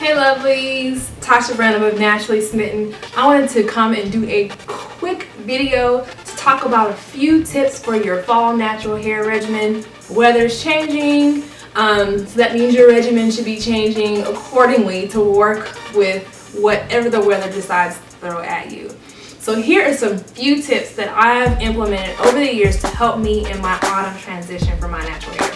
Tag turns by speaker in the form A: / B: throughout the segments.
A: Hey lovelies, Tasha Branham of Naturally Smitten. I wanted to come and do a quick video to talk about a few tips for your fall natural hair regimen. Weather's changing, so that means your regimen should be changing accordingly to work with whatever the weather decides to throw at you. So here are some few tips that I've implemented over the years to help me in my autumn transition for my natural hair.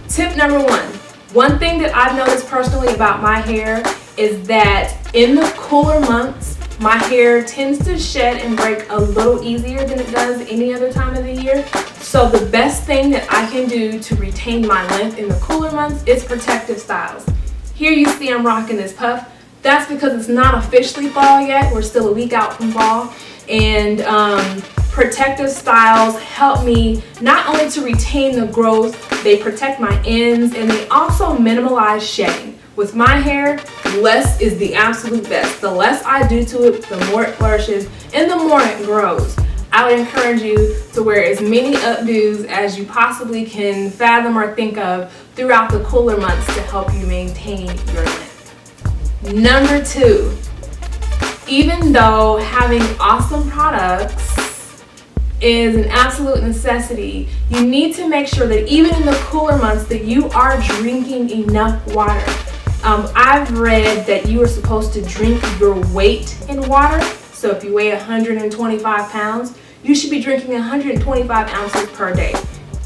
A: Tip number one thing that I've noticed personally about my hair is that in the cooler months, my hair tends to shed and break a little easier than it does any other time of the year. So the best thing that I can do to retain my length in the cooler months is protective styles. Here you see I'm rocking this puff. That's because it's not officially fall yet. We're still a week out from fall. And protective styles help me not only to retain the growth, they protect my ends, and they also minimalize shedding. With my hair, less is the absolute best. The less I do to it, the more it flourishes and the more it grows. I would encourage you to wear as many updos as you possibly can fathom or think of throughout the cooler months to help you maintain your length. Number two, even though having awesome products is an absolute necessity, you need to make sure that even in the cooler months that you are drinking enough water. I've read that you are supposed to drink your weight in water. So if you weigh 125 pounds, you should be drinking 125 ounces per day.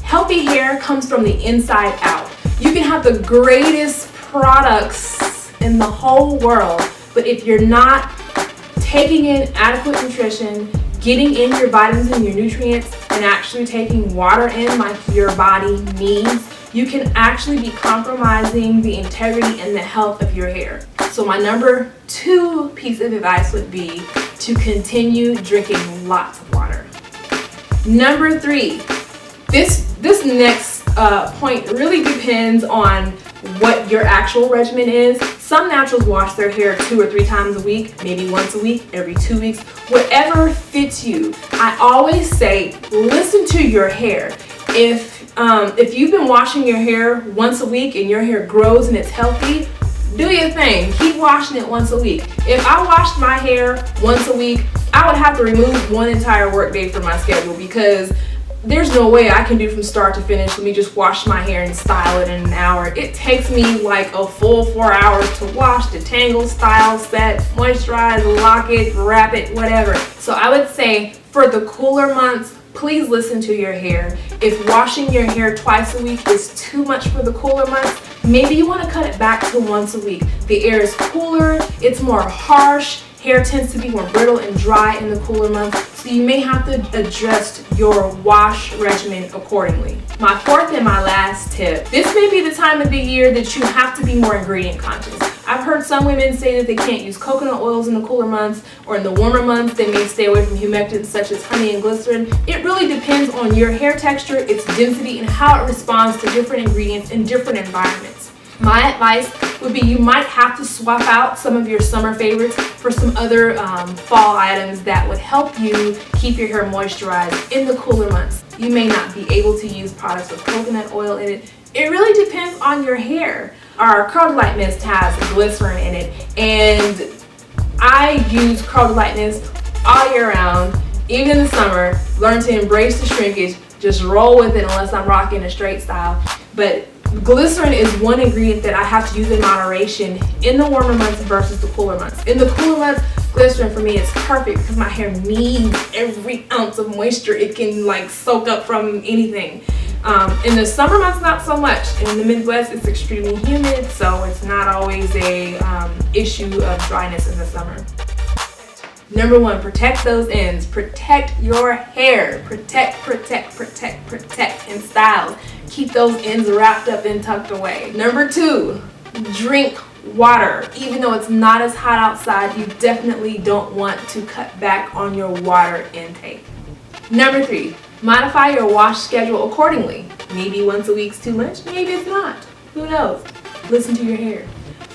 A: Healthy hair comes from the inside out. You can have the greatest products in the whole world, but if you're not taking in adequate nutrition, getting in your vitamins and your nutrients, and actually taking water in like your body needs, you can actually be compromising the integrity and the health of your hair. So my number two piece of advice would be to continue drinking lots of water. Number three, this next point really depends on what your actual regimen is. Some naturals wash their hair 2 or 3 times a week, maybe once a week, every 2 weeks, whatever fits you. I always say, listen to your hair. If you've been washing your hair once a week and your hair grows and it's healthy, do your thing. Keep washing it once a week. If I washed my hair once a week, I would have to remove one entire work day from my schedule because there's no way I can do from start to finish. Let me just wash my hair and style it in an hour. It takes me like a full 4 hours to wash, detangle, style, set, moisturize, lock it, wrap it, whatever. So I would say for the cooler months, please listen to your hair. If washing your hair twice a week is too much for the cooler months, maybe you want to cut it back to once a week. The air is cooler, it's more harsh. Hair tends to be more brittle and dry in the cooler months, so you may have to adjust your wash regimen accordingly. My fourth and my last tip, this may be the time of the year that you have to be more ingredient conscious. I've heard some women say that they can't use coconut oils in the cooler months, or in the warmer months they may stay away from humectants such as honey and glycerin. It really depends on your hair texture, its density, and how it responds to different ingredients in different environments. My advice would be you might have to swap out some of your summer favorites for some other fall items that would help you keep your hair moisturized in the cooler months. You may not be able to use products with coconut oil in it. It really depends on your hair. Our Curl Delight Mist has glycerin in it, and I use Curl Delight Mist all year round, even in the summer. Learn to embrace the shrinkage, just roll with it unless I'm rocking a straight style. But glycerin is one ingredient that I have to use in moderation in the warmer months versus the cooler months. In the cooler months, glycerin for me is perfect because my hair needs every ounce of moisture it can like soak up from anything. In the summer months, not so much. In the Midwest, it's extremely humid, so it's not always a issue of dryness in the summer. Number one, protect those ends. Protect your hair. Protect, and style. Keep those ends wrapped up and tucked away. Number two, drink water. Even though it's not as hot outside, you definitely don't want to cut back on your water intake. Number three, modify your wash schedule accordingly. Maybe once a week's too much, maybe it's not. Who knows? Listen to your hair.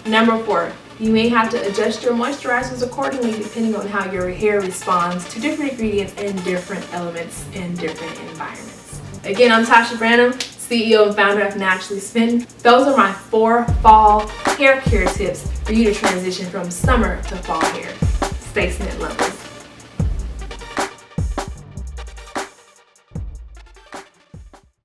A: Number four, you may have to adjust your moisturizers accordingly depending on how your hair responds to different ingredients and different elements in different environments. Again, I'm Tasha Branham, CEO and founder of Naturally Smitten. Those are my 4 fall hair care tips for for you to transition from summer to fall hair. Stay Smith, love.